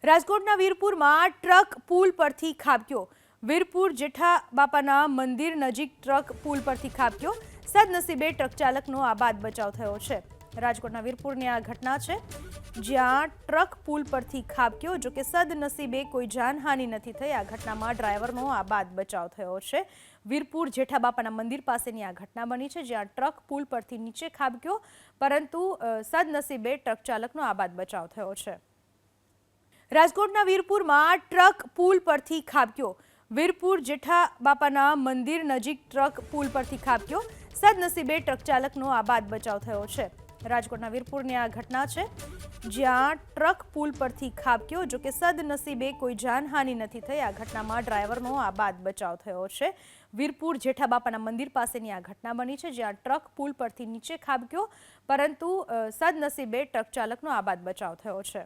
રાજકોટના વીરપુરમાં ટ્રક પુલ પરથી ખાબક્યો। વીરપુર જેઠા બાપાના મંદિર નજીક ટ્રક પુલ પરથી ખાબક્યો। સદનસીબે ટ્રક ચાલકનો આબાદ બચાવ થયો છે। રાજકોટના વીરપુરની આ ઘટના છે, જ્યાં ટ્રક પુલ પરથી ખાબક્યો। જો કે સદનસીબે કોઈ જાનહાનિ નથી થઈ। આ ઘટનામાં ડ્રાઈવરનો આબાદ બચાવ થયો છે। વીરપુર જેઠા બાપાના મંદિર પાસેની આ ઘટના બની છે, જ્યાં ટ્રક પુલ પરથી નીચે ખાબક્યો, પરંતુ સદનસીબે ટ્રક ચાલકનો આબાદ બચાવ થયો છે। રાજકોટના વીરપુરમાં ટ્રક પુલ પરથી ખાબક્યો। વીરપુર જેઠા બાપાના મંદિર નજીક ટ્રક પુલ પરથી ખાબક્યો। સદનસીબે ટ્રક ચાલકનો આબાદ બચાવ થયો છે। રાજકોટના વીરપુરની આ ઘટના છે, જ્યાં ટ્રક પુલ પરથી ખાબક્યો। જો કે સદનસીબે કોઈ જાનહાનિ નથી થઈ। આ ઘટનામાં ડ્રાઈવરનો આબાદ બચાવ થયો છે। વીરપુર જેઠા બાપાના મંદિર પાસેની આ ઘટના બની છે, જ્યાં ટ્રક પુલ પરથી નીચે ખાબક્યો, પરંતુ સદનસીબે ટ્રક ચાલકનો આબાદ બચાવ થયો છે।